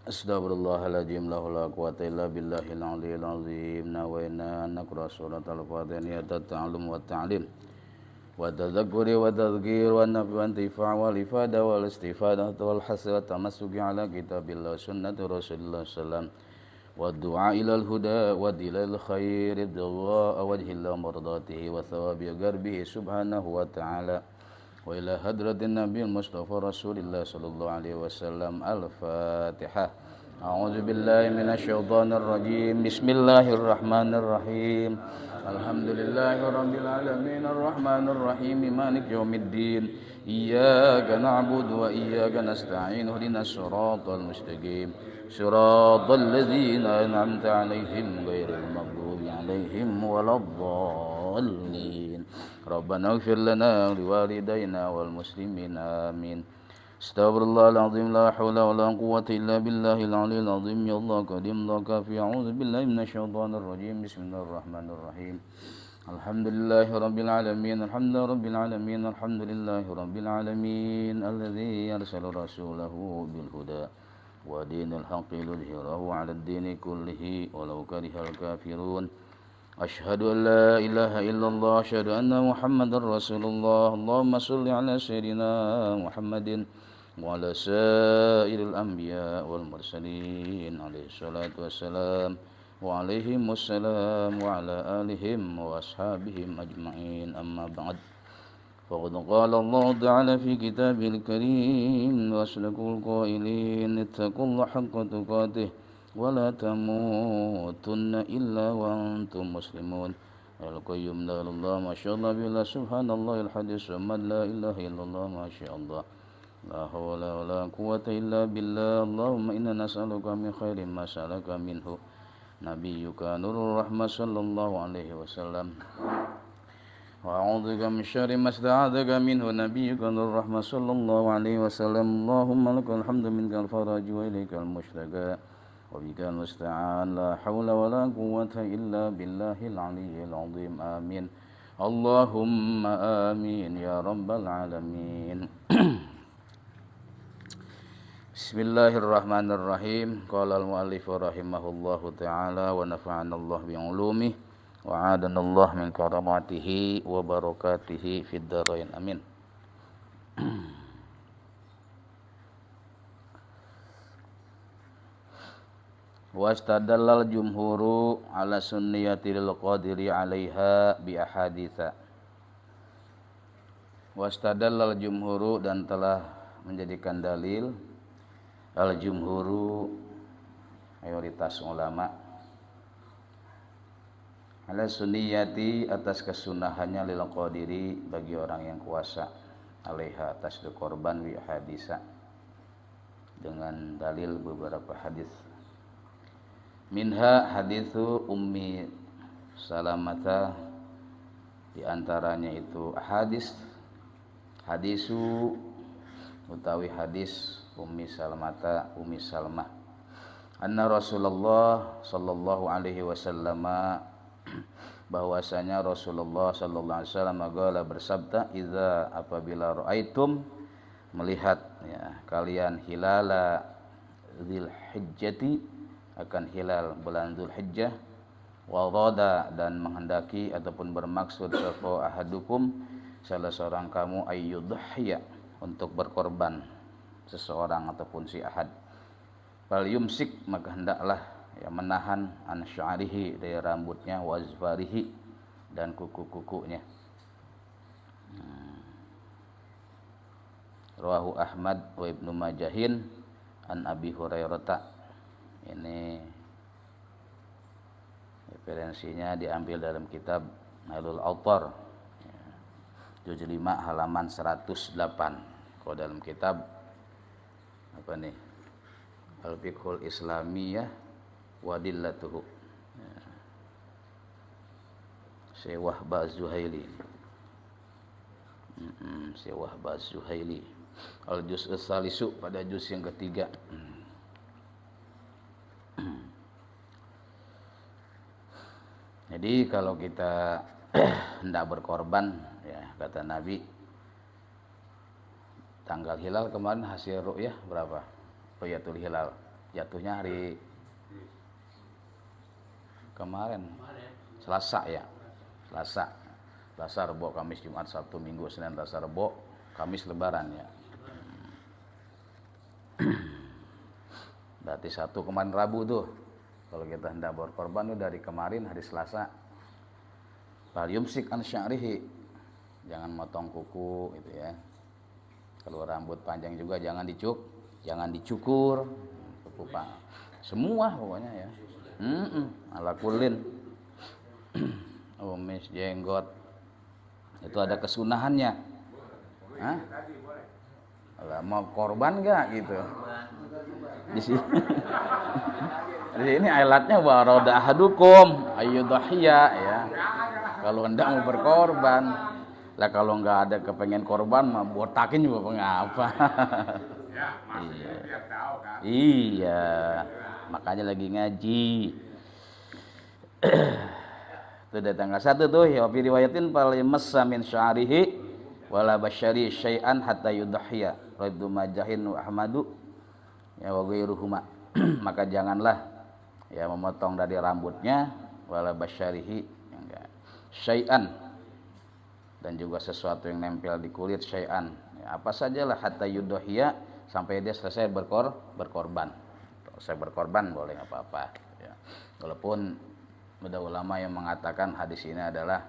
Astaghfirullahaladzim la quwata illa billahil aliyil azim. Nawaina an naqra surat al-Fatihah niyatat ta'allum wa ta'lim wa tadhakkuri wa tadhkir wa nafi wa intifa' wal ifada wal istifadah wal hasrat tamassuki ala kitabillah sunnati rasulillah sallam wa du'a ilal huda wa dilal khair idwa wajhillah mardatihi wa thawabi garbihi subhanahu wa ta'ala wa ila hadratin nabiyil mustafa rasulillah sallallahu alaihi wasallam. Al-Fatihah. A'udzu billahi minasy syaithanir rajim. Bismillahirrahmanirrahim. Alhamdulillahi rabbil alamin arrahmanir rahim maliki yaumiddin. Iyyaka na'budu wa iyyaka nasta'in ihdinas siratal mustaqim. Siratal ladzina an'amta 'alaihim ghairil maghdubi 'alaihim waladdallin. Rabbana ighfir lana wa liwalidayna wal muslimin amin. Astaghfirullahaladzim la hawla wa la quwwata illa billahil aliyyil azim. Ya Allah karim la kafi. A'udzu billahi minasy syaithanir rajim. Bismillahirrahmanirrahim. Alhamdulillahi rabbil alamin. Alhamdulillahi alamin. Alhamdulillahi rabbil alamin. Alladzi arsala rasulahu bil huda wa dinil haqqi liyudhhirahu 'alad dini kullihi walau karihal kafirun. Asyhadu an la ilaha illallah, asyhadu anna Muhammadar Rasulullah. Allahumma shalli ala sayyidina Muhammadin wa ala sairil anbiya wal mursalin alaihi salatu wassalam wa alaihim wassalam wa ala alihim wa ashabihim ajma'in. Amma ba'd. Faqad qala Allah ta'ala fi kitabihil karim wa asdaqul qailin ittaqullaha haqqa tuqatih ولا تموتن إلا وأنتم مسلمون. القيوم لا إله إلا الله ما شاء الله بالله سبحان الله الحديث الصمد لا إله إلا الله ما شاء الله لا حول ولا قوة إلا بالله. اللهم إنا نسألك من خير ما سألك منه نبيك نور الرحمة صلى الله عليه وسلم وأعوذ بك من شر ما استعاذك منه نبيك نور الرحمة صلى الله عليه وسلم. اللهم لك الحمد منك الفرج وإليك المشتكى وبك المستعان لا حول ولا قوة إلا بالله العلي العظيم. آمين اللهم آمين يا رب العالمين. Bismillahirrahmanirrahim. Qala al-mu'allif rahimahullahu ta'ala wa nafa'ana Allah bi'ulumihi wa 'adana Allah min karamatihi wa barakatihi fid dharain. Amin. Wastadallal jumhuru ala sunniyatil qadiri 'alaiha bi ahaditsa. Wastadallal jumhuru, dan telah menjadikan dalil al jumhuru mayoritas ulama ala sunniyati atas kesunahannya lil qadiri bagi orang yang kuasa 'alaiha atas korban bi ahaditsa dengan dalil beberapa hadis. Minha hadithu Ummi Salamata, diantaranya itu hadisu utawi hadis Ummi Salamata, Ummi Salmah, anna Rasulullah sallallahu alaihi wasallam, bahwasanya Rasulullah sallallahu alaihi wasallam qala bersabda, idza apabila raaitum melihat ya kalian hilala dzil hijjati akan hilal bulan Dzulhijjah, wa rada dan menghendaki ataupun bermaksud sapa ahadukum salah seorang kamu ayyudhhiya untuk berkorban seseorang ataupun si ahad, fal yumsik maka hendaklah ya menahan an sya'rihi dari rambutnya, wa azfarihi dan kuku-kukunya. Rawahu Ahmad wa Ibnu Majahin an Abi Hurairah. Ini referensinya diambil dalam kitab Nailul Autar juz 5 halaman 108. Kalau dalam kitab apa nih, Al-Fiqhul Islamiyah wa Dillatuhu, Syekh Wahbah Az-Zuhaili. Syekh Wahbah Az-Zuhaili al-juz as-salisu, pada juz yang ketiga. Jadi kalau kita hendak berkorban ya, kata Nabi, tanggal hilal kemarin hasil ru'yah berapa? Ru'yatul hilal jatuhnya hari kemarin Selasa ya. Selasa, Rebo, Kamis, Jumat, Sabtu, Minggu, Senin, Selasa, Rebo, Kamis Lebaran ya. Berarti satu kemarin Rabu tuh. Kalau kita hendak berkorban tuh dari kemarin hari Selasa. Fal yumsik an sya'rihi. Jangan motong kuku gitu ya. Kalau rambut panjang juga jangan dicukur. Kuku semua pokoknya ya. Ala kulin. Umis jenggot. Itu ada kesunahannya. Hah? Mau korban enggak gitu? Di sini. Di sini ayatnya wa rada ahadukum ayyudhiya ya. Kalau hendak mau berkorban, lah kalau enggak ada kepengen korban mah botakin juga pengapa. Iya. Iya. Makanya lagi ngaji. Itu datang ke satu tuh ya fi riwayatin fal massa min sya'rihi wala basyari syai'an hatta yudhiya. Raibdu majahin wa ahmadu ya wa ghairuhuma. Maka janganlah ya memotong dari rambutnya wala basyarihi enggak syai'an dan juga sesuatu yang nempel di kulit syai'an ya, apa sajalah hatta yudhiya sampai dia selesai berkorban. Selesai berkorban boleh enggak apa-apa ya. Walaupun ada ulama yang mengatakan hadis ini adalah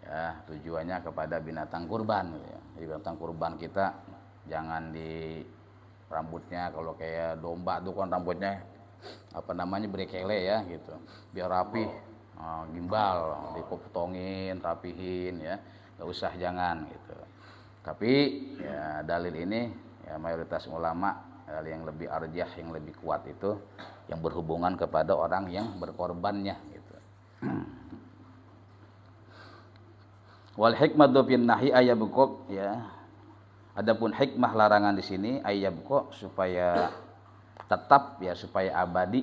ya tujuannya kepada binatang kurban gitu ya. Jadi binatang kurban kita jangan di rambutnya kalau kayak domba tuh kan rambutnya apa namanya brekele ya gitu. Biar rapi, gimbal, dipotongin, rapihin ya. Enggak usah jangan gitu. Tapi ya dalil ini ya mayoritas ulama yang lebih arjah yang lebih kuat itu yang berhubungan kepada orang yang berkorbannya gitu. Wal hikmatu bin nahi ayyabqa ya. Adapun hikmah larangan di sini ayyabqa supaya tetap ya supaya abadi.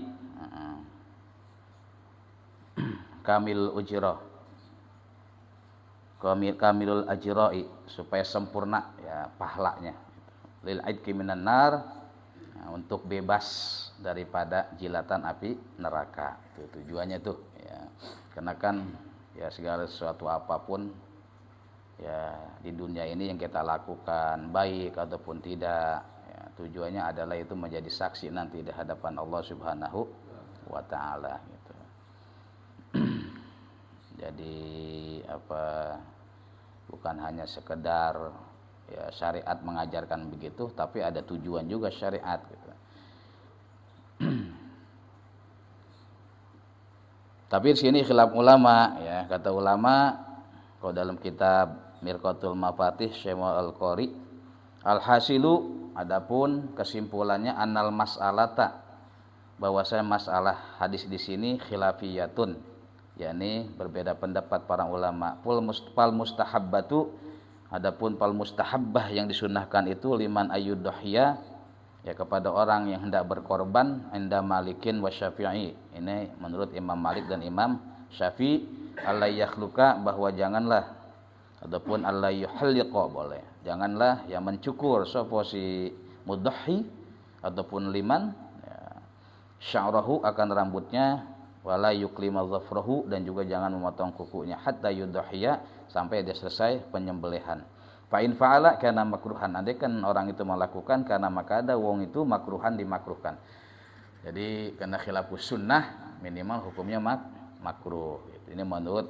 Kamil ujrah. Kamilul ajra'i supaya sempurna ya pahalanya. Lil aidki minan nar untuk bebas daripada jilatan api neraka. Itu tujuannya tuh ya. Karena kan ya segala sesuatu apapun ya di dunia ini yang kita lakukan baik ataupun tidak ya, tujuannya adalah itu menjadi saksi nanti di hadapan Allah Subhanahu wa taala gitu. Jadi apa bukan hanya sekedar ya syariat mengajarkan begitu tapi ada tujuan juga syariat gitu. Tapi di sini khilaf ulama ya, kata ulama kalau dalam kitab Mirqatul Mafatih Syekh Al-Qari al-hasilu adapun kesimpulannya annal mas'alata bahwasanya masalah hadis di sini khilafiyatun yakni berbeda pendapat para ulama. Pal mustahabbatu adapun pal mustahabbah yang disunahkan itu liman ayyudhiya ya kepada orang yang hendak berkorban inda Malikin wa Syafi'i. Ini menurut Imam Malik dan Imam Syafi'i alla yakhluqa bahwa janganlah ataupun alla yuhalliqa boleh. Janganlah yang mencukur sapa si mudhi ataupun liman ya, sya'rahu akan rambutnya wala yuklima dhafrahu dan juga jangan memotong kukunya hatta yudhiya sampai dia selesai penyembelihan. Fa in fa'ala kana makruhan. Andai kan orang itu melakukan karena maka ada wong itu makruhan dimakruhkan. Jadi karena khilafus sunnah minimal hukumnya makruh. Ini menurut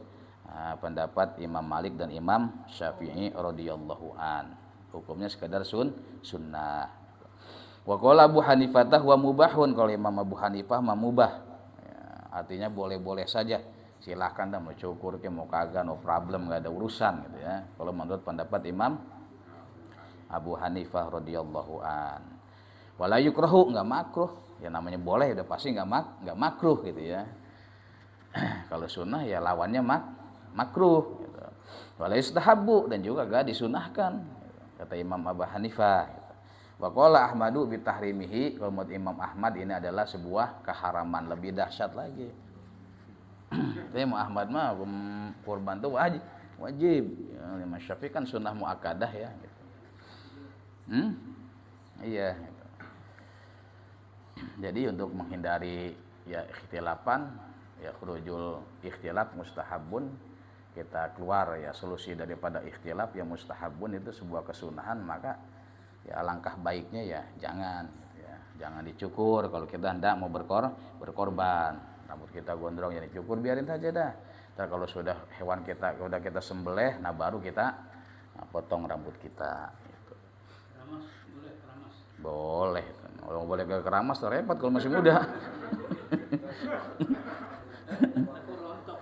pendapat Imam Malik dan Imam Syafi'i radhiyallahu an. Hukumnya sekedar sunnah. Wa qala Abu Hanifah wa mubahun. Kalau Imam Abu Hanifah mah mubah. Ya, artinya boleh-boleh saja. Silahkan dah mau cukur ke mau kagak no problem, enggak ada urusan gitu ya. Kalau menurut pendapat Imam Abu Hanifah radhiyallahu an. Wala yukrahu enggak makruh. Ya namanya boleh udah pasti enggak makruh gitu ya. Kalau sunnah ya lawannya makruh gitu. Wala yustahabbu dan juga enggak disunahkan kata Imam Abu Hanifah gitu. Wa qala Ahmadu bi tahrimihi. Kalau menurut Imam Ahmad ini adalah sebuah keharaman lebih dahsyat lagi. Tapi Imam Ahmad mah kurban itu wajib. Ya, Imam Syafi'i kan sunnah muakkadah ya. Gitu. Iya. Gitu. Jadi untuk menghindari ya ikhtilafan, ya khurujul ikhtilaf mustahabun, kita keluar ya solusi daripada ikhtilaf yang mustahabun itu sebuah kesunahan, maka ya alangkah baiknya ya jangan dicukur kalau kita hendak mau berkorban. Rambut kita gondrong jadi cukur, biarin saja dah. Ntar kalau sudah hewan kita udah kita sembelih, nah baru kita potong rambut kita gitu. Keramas boleh, keramas. Boleh. Kalau boleh ke keramas tuh repot kalau masih muda. Aku rontok.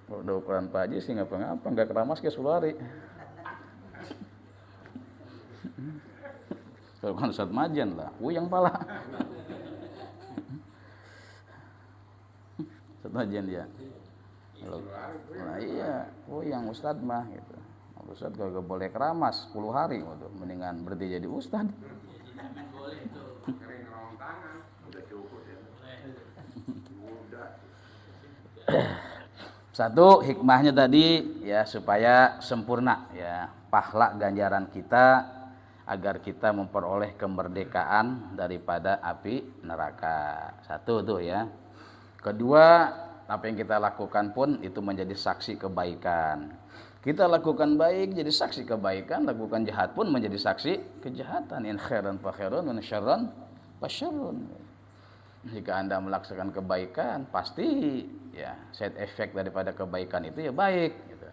Udah ukuran Pak Haji sih ngapa-ngapa, nggak keramas kayak Sulari. Kalau kan Ustadz Majan lah, yang pala. Ustadz Majan dia. Nah iya, yang Ustadz mah gitu. Ustadz kalau boleh keramas 10 hari, waduh, mendingan berhenti jadi Ustadz. Boleh itu. Kering rawang tangan, udah cukup ya. Udah. Satu hikmahnya tadi ya supaya sempurna ya pahala ganjaran kita, agar kita memperoleh kemerdekaan daripada api neraka. Satu tuh ya. Kedua, apa yang kita lakukan pun itu menjadi saksi kebaikan. Kita lakukan baik jadi saksi kebaikan, lakukan jahat pun menjadi saksi kejahatan. In khairan fa khairun wa in syarran fa syarrun. Jika Anda melaksanakan kebaikan, pasti ya side effect daripada kebaikan itu ya baik gitu.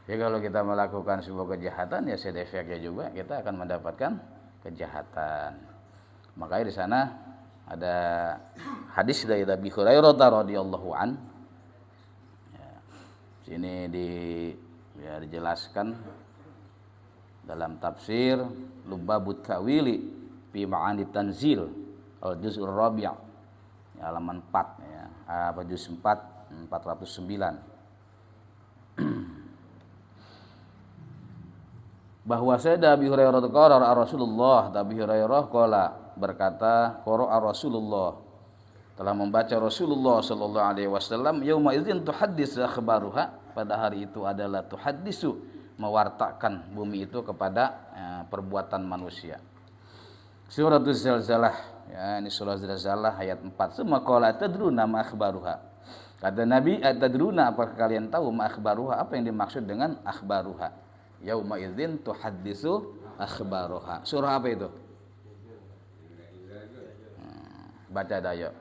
Ya kalau kita melakukan sebuah kejahatan ya side effect-nya juga kita akan mendapatkan kejahatan. Makanya di sana ada hadis dari Abi Hurairah radhiyallahu an. Ya, sini dijelaskan dalam tafsir Lubabut Tawili fi Ma'ani Tanzil al-Juz'ur Rabi' ya, halaman 4 ya, juz 4 409. Bahwa saya Abi Hurairah qala Rasulullah, Abi Hurairah qala berkata qara'a Rasulullah, telah membaca Rasulullah sallallahu alaihi wasallam, yauma idzin tuhaddis akhbaruha, pada hari itu adalah tuhaddisu, mewartakan bumi itu kepada perbuatan manusia. Suratul Zalzalah ya, ini surah Zalzalah ayat 4. Summa qala tadruna ma akhbaruha. Kata Nabi, atadruna, apakah kalian tahu ma akhbaruha, apa yang dimaksud dengan akhbaruha? Yauma idzin tuhaddisu akhbaruha. Surah apa itu? Baca dah yuk.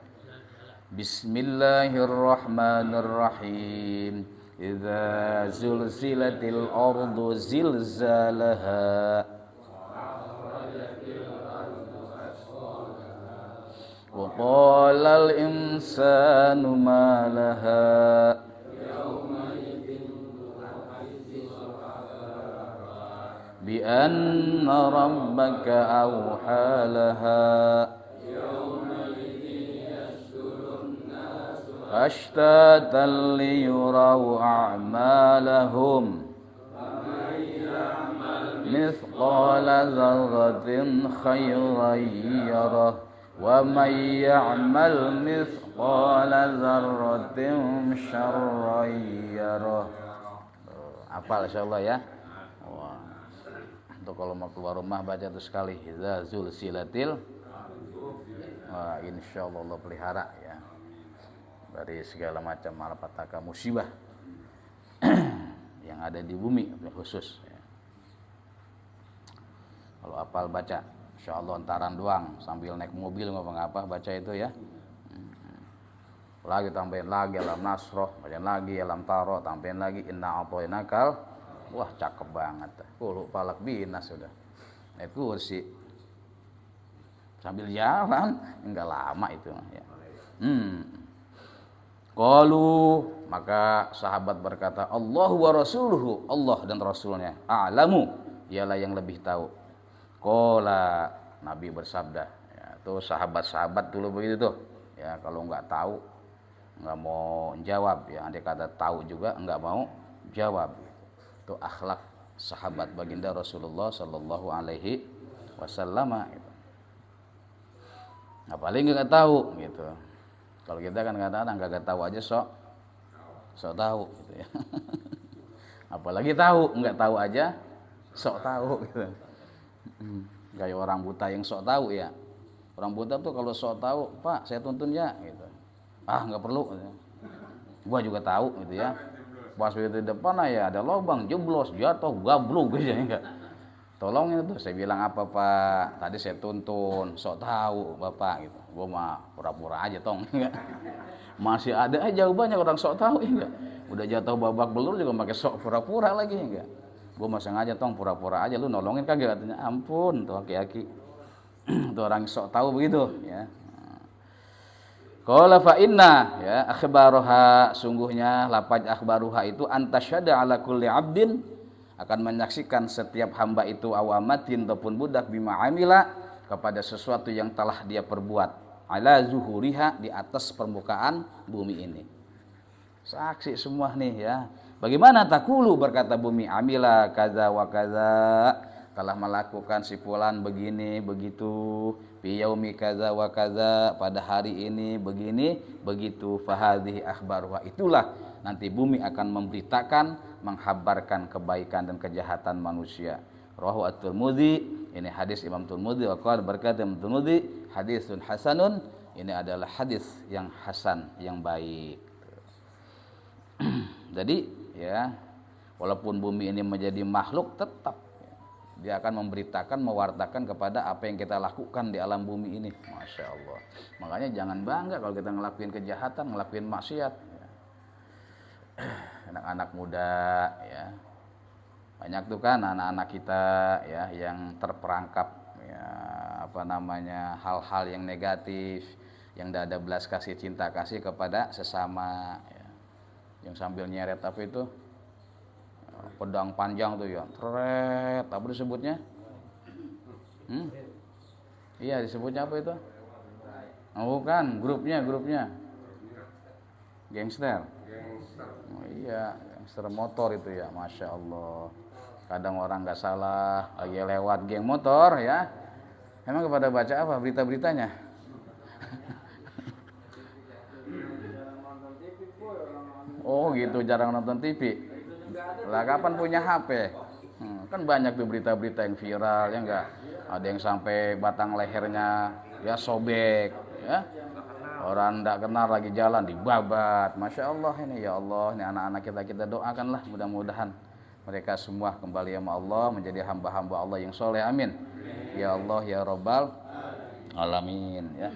Bismillahirrahmanirrahim. Idza zulzilatil ardu zilzalaha wa qalal insanu ma laha bi anna rabbaka awha laha ashtatan liyuraw a'malahum mithqala dzarratin khairan yarah wa may ya'mal mithqala dzarratin syarran yarah. Hafal insyaallah ya. Wah. Untuk kalau mau keluar rumah baca itu sekali, idza zulzilatil. Wah, insyaallah Allah pelihara ya dari segala macam malapetaka musibah yang ada di bumi khusus ya. Kalau hafal baca insyaallah antaran doang sambil naik mobil ngapa-ngapa baca itu ya. Lagi tambahin lagi alam nasroh, bacain lagi alam taro, tambahin lagi inna a'tainakal. Wah cakep banget. Falak binas sudah. Naik kursi sambil jalan enggak lama itu ya. Qalu, maka sahabat berkata, Allahu wa rasuluhu, Allah dan rasulnya a'lamu, ialah yang lebih tahu. Qala, Nabi bersabda ya, tuh sahabat-sahabat dulu begitu tuh ya, kalau enggak tahu enggak mau jawab ya, andai kata tahu juga enggak mau jawab. Itu akhlak sahabat baginda Rasulullah sallallahu alaihi wasallam gitu. Apalagi enggak tahu gitu. Kalau kita kan kadang-kadang enggak tahu aja sok tahu gitu ya. Apalagi tahu, enggak tahu aja sok tahu gitu. Kayak orang buta yang sok tahu ya. Orang buta tuh kalau sok tahu, Pak saya tuntun ya gitu. Ah nggak perlu, gua juga tahu gitu ya. Pas begitu di depan ya ada lubang, jeblos, jatuh, gabluk gitu ya. Tolong itu, saya bilang apa Pak? Tadi saya tuntun, sok tahu Bapak gitu. Gua mah pura-pura aja tong. Masih ada jawabannya orang sok tahu enggak. Udah jatuh babak belur juga pakai sok pura-pura lagi enggak. Gua mah sengaja tong pura-pura aja, lu nolongin kagak katanya. Ampun tuh aki-aki. Tuh orang sok tahu begitu ya. Qala fa inna ya akhbaruha, sungguhnya lapad akhbaruha itu antasyada ala kulli abdin, akan menyaksikan setiap hamba itu awamatin ataupun budak bima amila, kepada sesuatu yang telah dia perbuat, ala zuhuriha, di atas permukaan bumi ini. Saksi semua nih ya. Bagaimana takulu, berkata bumi, amila kaza wa kaza, telah melakukan si fulan begini begitu, fi yaumi kaza wa kaza, pada hari ini begini begitu, fahadhihi akhbaruha, itulah nanti bumi akan memberitakan, menghabarkan kebaikan dan kejahatan manusia. Rawahu at-Tirmidzi, ini hadis Imam Tirmidzi, wa qala, berkata Imam Tirmidzi, hadisun hasanun, ini adalah hadis yang hasan, yang baik. Jadi ya, walaupun bumi ini menjadi makhluk, tetap dia akan memberitakan, mewartakan kepada apa yang kita lakukan di alam bumi ini. Masya Allah. Makanya jangan bangga kalau kita ngelakuin kejahatan, ngelakuin maksiat. Anak-anak muda ya, banyak tuh kan anak-anak kita ya yang terperangkap ya, apa namanya, hal-hal yang negatif, yang tidak ada belas kasih cinta kasih kepada sesama ya. Yang sambil nyeret apa itu, pedang panjang tuh ya, tret, apa disebutnya? Iya disebutnya apa itu? Oh bukan, grupnya gangster. Oh iya, gangster motor itu ya, masya Allah. Kadang orang nggak salah lagi lewat geng motor ya, emang kepada baca apa berita-beritanya? Oh gitu, jarang nonton TV. Lah kapan punya HP? Kan banyak tuh berita-berita yang viral ya enggak. Ada yang sampai batang lehernya ya sobek ya. Orang enggak kenal lagi jalan dibabat. Masya Allah ini, ya Allah, ini anak-anak kita doakanlah, mudah-mudahan mereka semua kembali sama Allah, menjadi hamba-hamba Allah yang soleh. Amin. Ya Allah ya Rabbal alamin ya.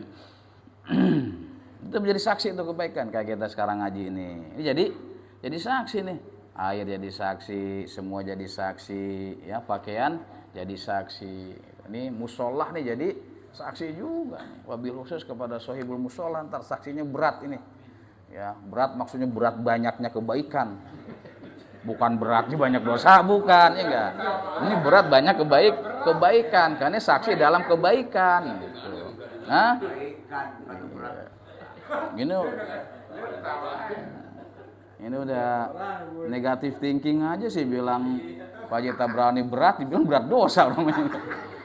Itu menjadi saksi untuk kebaikan kayak kita sekarang ngaji ini. Ini jadi saksi nih. Air jadi saksi, semua jadi saksi, ya pakaian jadi saksi. Ini musolah nih jadi saksi juga nih. Wabil khusus kepada sohibul musolah, ntar saksinya berat ini. Ya, berat maksudnya berat banyaknya kebaikan. Bukan beratnya banyak dosa, bukan, ya enggak. Ini berat banyak kebaikan, karena saksi dalam kebaikan gitu. Nah, gini ini udah negatif thinking aja sih, bilang Pak Jeta berani berat, dibilang berat dosa namanya.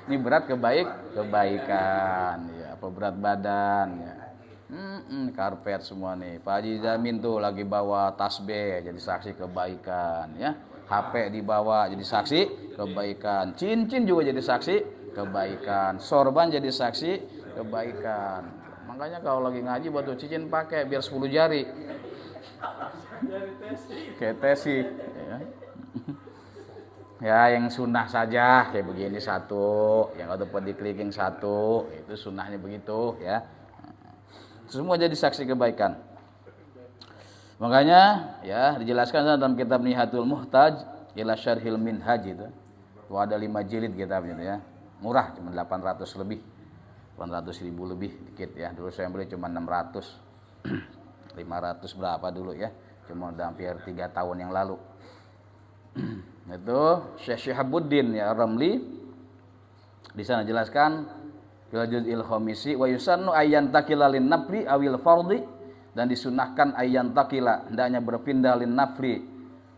Ini berat kebaikan ya, apa berat badan ya. Karpet semua nih. Pak Haji Zamin tuh lagi bawa tasbih jadi saksi kebaikan ya. HP dibawa jadi saksi kebaikan. Cincin juga jadi saksi kebaikan. Sorban jadi saksi kebaikan. Makanya kalau lagi ngaji batu cincin pakai biar 10 jari. Kayak tesi ya. Ya yang sunnah saja kayak begini satu, yang ataupun dikliking satu, itu sunnahnya begitu ya. Semua jadi saksi kebaikan. Makanya ya dijelaskan dalam kitab Nihatul Muhtaj ila Syarhil Minhaj itu. Itu ada 5 jilid kitabnya ya. Murah cuma 800 lebih. 800.000 lebih dikit ya. Dulu saya beli cuma 600. 500 berapa dulu ya. Cuma udah hampir 3 tahun yang lalu. Itu Syekh Syihabuddin ya Ramli di sana jelaskan fil juz'il khamisi wa yusannu ayyan takila lin nafli awil fardhi, dan disunahkan ayyan takila, hendaknya berpindah lin nafli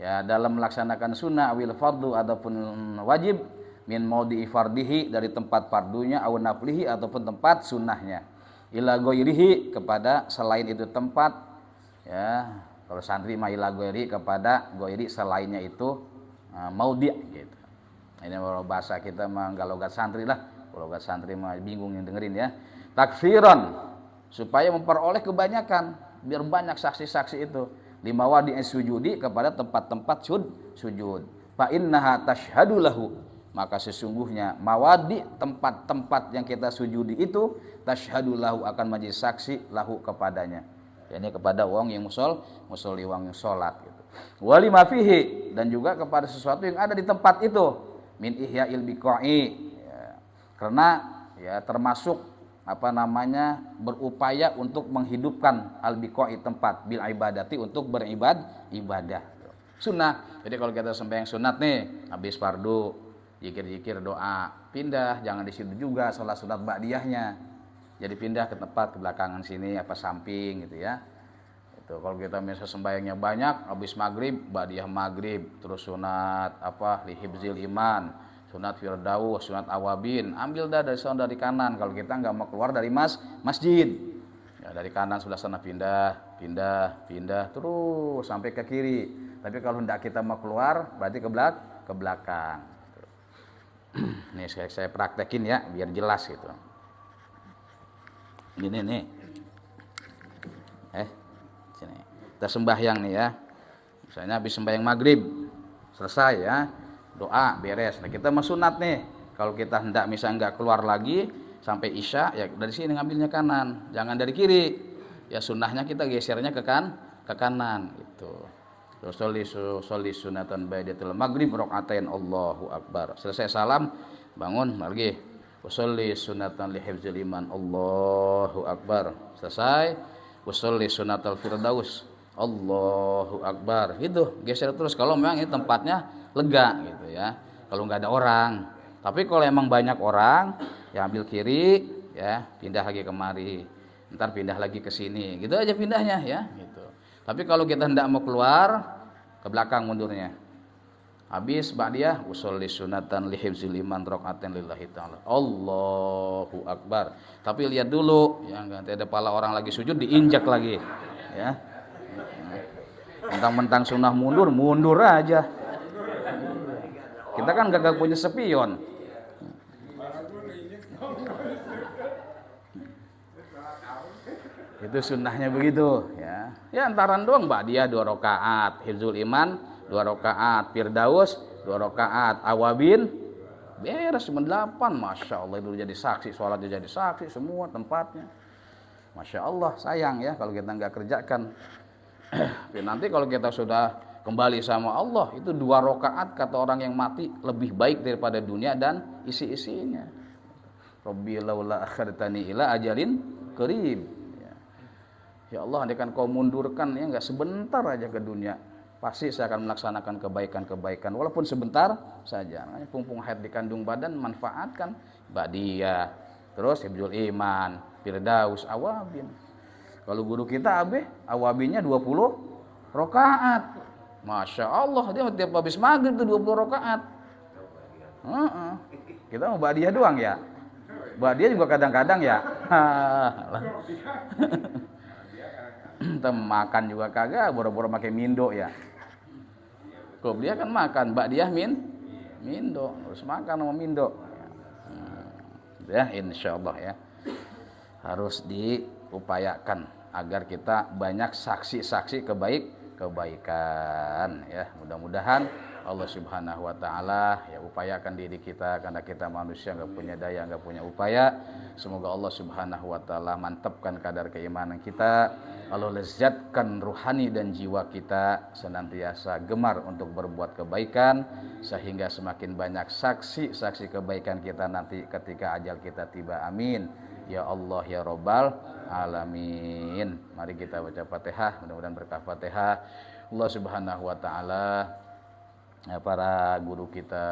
ya dalam melaksanakan sunnah awil fardhu ataupun wajib, min maudhi'i fardhihi dari tempat fardunya, aw naflihi ataupun tempat sunnahnya, ila ghairihi kepada selain itu tempat ya. Kalau santri mah ila ghairi kepada ghairi selainnya itu maudhi' gitu. Ini bahasa kita mah logat santri lah, Kalau gak santri mah bingung yang dengerin ya. Takfiran, supaya memperoleh kebanyakan, biar banyak saksi-saksi itu. Lima wadi sujudi, kepada tempat-tempat sujud. Fa innaha tashhadu lahu, maka sesungguhnya mawadi, tempat-tempat yang kita sujudi itu, tashhadu lahu, akan menjadi saksi lahu, kepadanya. Ini kepada wong yang musolli wong yang salat gitu. Walima fihi, dan juga kepada sesuatu yang ada di tempat itu, min ihya'il biqa'i, ya. Karena ya termasuk berupaya untuk menghidupkan al-biqa'i, tempat, bil ibadati, untuk ibadah. Sunnah. Jadi kalau kita sembahyang sunat nih, habis fardu, zikir-zikir, doa, pindah, jangan di situ juga salat sunat ba'diyahnya. Jadi pindah ke tempat, ke belakangan sini, samping gitu ya. Itu kalau kita misalnya sembahyangnya banyak, habis maghrib, ba'diyah maghrib, terus sunat lihibzil iman, sunat firdaus, sunat awabin, ambil dah dari kanan. Kalau kita nggak mau keluar dari masjid, ya dari kanan sebelah sana pindah terus sampai ke kiri. Tapi kalau hendak kita mau keluar, berarti ke belakang. Nih saya praktekin ya, biar jelas gitu. Gini nih, sini. Kita sembahyang nih ya. Misalnya habis sembahyang maghrib, selesai ya, doa beres. Nah kita mau sunat nih. Kalau kita hendak misalnya nggak keluar lagi sampai isya, ya dari sini ngambilnya kanan, jangan dari kiri. Ya sunnahnya kita gesernya ke kanan gitu. Sholli sunatan ba'datul maghrib rakaatain, Allahu akbar. Selesai salam, bangun lagi. Sholli sunatan li hifzil iman, Allahu akbar. Selesai, sholli sunatal firdaus, Allahu akbar. Gitu, geser terus kalau memang ini tempatnya lega gitu ya. Kalau nggak ada orang. Tapi kalau emang banyak orang, ya ambil kiri, ya pindah lagi kemari. Ntar pindah lagi ke sini. Gitu aja pindahnya ya, gitu. Tapi kalau kita hendak mau keluar, ke belakang mundurnya. Habis ba'diyah, usolli sunatan lihibzil iman rakaatain lillahi ta'ala, Allahu akbar. Tapi lihat dulu, ya nanti ada pala orang lagi sujud diinjak lagi, ya. Mentang-mentang sunnah mundur aja. Kita kan gak punya spion. Itu sunnahnya begitu ya. Ya antaran doang ba'diyah 2 rakaat, hifzul iman 2 rakaat, firdaus 2 rakaat, awabin beres cuma 8. Masya Allah, itu jadi saksi, sholatnya jadi saksi semua tempatnya. Masya Allah, sayang ya kalau kita nggak kerjakan. Nanti kalau kita sudah kembali sama Allah, itu 2 rakaat kata orang yang mati lebih baik daripada dunia dan isi-isinya. Rabbi laula akhartani ila ajalin qarib. Ya Allah, andaikan kau mundurkan ya nggak sebentar aja ke dunia, pasti saya akan melaksanakan kebaikan walaupun sebentar saja. Makanya pungpung haid di kandung badan, manfaatkan ba'diyah, terus hifzul iman, firdaus, awabin. Kalau guru kita awabinnya 20 rakaat. Masya Allah, dia tiap habis maghrib itu 20 rakaat. Kita mau ba'diyah doang ya. Ba'diyah juga kadang-kadang ya. Kita makan juga kagak, boro-boro pakai mindo ya. Kalau dia kan makan, ba'diyah mindo, harus makan sama mindo. Ya, insyaallah ya. Harus diupayakan agar kita banyak saksi-saksi kebaikan ya. Mudah-mudahan Allah Subhanahu wa taala ya upayakan diri kita, karena kita manusia enggak punya daya, enggak punya upaya. Semoga Allah Subhanahu wa taala mantapkan kadar keimanan kita. Allah lezatkan ruhani dan jiwa kita senantiasa gemar untuk berbuat kebaikan, sehingga semakin banyak saksi-saksi kebaikan kita nanti ketika ajal kita tiba. Amin ya Allah ya Rabbal alamin. Mari kita baca Fatihah, mudah-mudahan berkah Fatihah. Allah Subhanahu wa taala, para guru kita,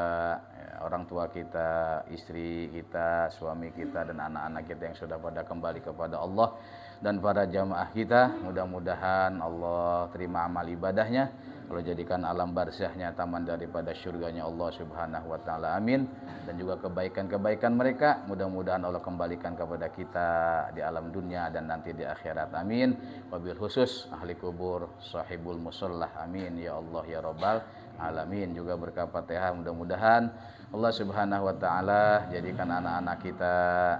orang tua kita, istri kita, suami kita, dan anak-anak kita yang sudah pada kembali kepada Allah, dan para jamaah kita, mudah-mudahan Allah terima amal ibadahnya, Allah jadikan alam barzahnya taman daripada syurganya Allah Subhanahu wa taala. Amin. Dan juga kebaikan-kebaikan mereka mudah-mudahan Allah kembalikan kepada kita di alam dunia dan nanti di akhirat. Amin. Wabil khusus ahli kubur sahibul musallah. Amin ya Allah ya Rabbal alamin. Juga berkah Fatihah mudah-mudahan Allah Subhanahu wa taala jadikan anak-anak kita,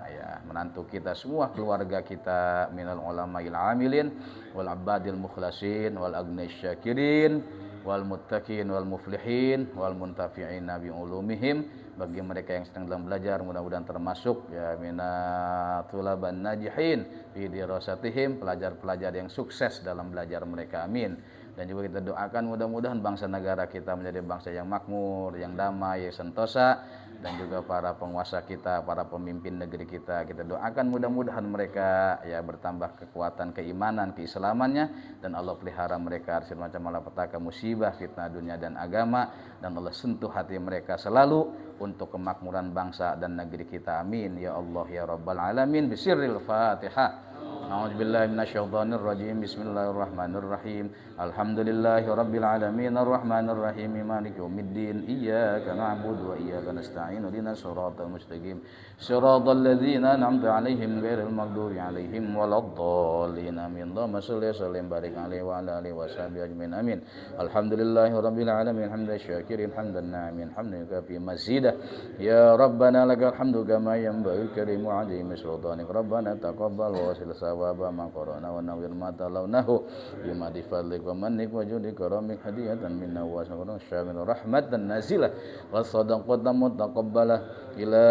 ya, menantu kita, semua keluarga kita minal ulama'il amilin wal abadil mukhlasin wal aghnais syakirin wal muttaqin wal muflihin wal muntafi'ina bi ulumihim. Bagi mereka yang sedang dalam belajar mudah-mudahan termasuk ya minatulaban najihin fi dirasatihim, pelajar-pelajar yang sukses dalam belajar mereka, amin. Dan juga kita doakan mudah-mudahan bangsa negara kita menjadi bangsa yang makmur, yang damai, yang sentosa. Dan juga para penguasa kita, para pemimpin negeri kita doakan mudah-mudahan mereka ya bertambah kekuatan keimanan, keislamannya, dan Allah pelihara mereka dari macam malapetaka, musibah, fitnah dunia dan agama, dan Allah sentuh hati mereka selalu untuk kemakmuran bangsa dan negeri kita, amin ya Allah ya rabbal alamin. Bisirril Fatihah. A'udzubillahi minasyaitonir rajim. Bismillahirrahmanirrahim. Alhamdulillahi rabbil alamin arrahmanir rahim maliki yaumiddin. Iyyaka na'budu wa iyyaka nasta'in. Ihdinas siratal mustaqim. Siratal ladzina an'amta 'alaihim ghairil maghdubi 'alaihim waladdallin. Amin. Allahumma shalli wa sallim barik alaihi wa ala alihi washabihi ajmain. Amin. Alhamdulillahi rabbil alamin hamdan syakirin hamdan na'imin hamdan kafi mazidah. Ya Rabbana lakal hamdu kama yanbaghi karim 'azimi sultanik. Rabbana taqabbal wa wasil sawaba ma qara'na wa nawwir ma talawnahu bima difadlik wa mannik wa judi karamik hadiyatan minna wa syamil rahmatan nazilah wa sadaqatan mutaqabbalah ila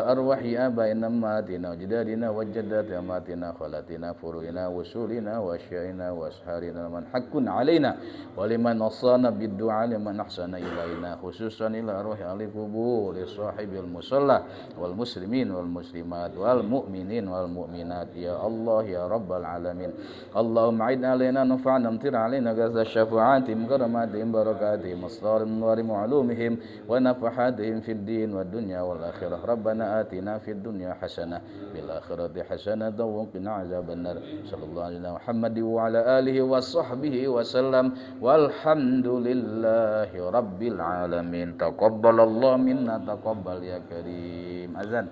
arwahi abaina matina jadadina wa jaddati amatina khalatina furuina wusulina wa syaina wa asharina man haqqun alaina wa liman nasana bid-du'a liman ahsana ilaina khususan ila arwahi ahli qubur sahibil musalla wal muslimin wal muslimat wal mu'minin wal mu'minat ya Allah ya rabbal alamin. Allahumma a'id alaina nafa'na amtir alaina gaza syafa'atim karamatihim barakatihim asrar anwari ma'lumihim wa nafahatihim fid din wad dunya wal akhirah. Rabbana atina fid dunya hasanah bil akhirati hasanah wa qina azabannar. Sallallahu alaihi Muhammad wa ala alihi wa sahbihi wa sallam walhamdulillahi rabbil alamin. Taqabbalallahu minna taqabbal ya karim. Azan.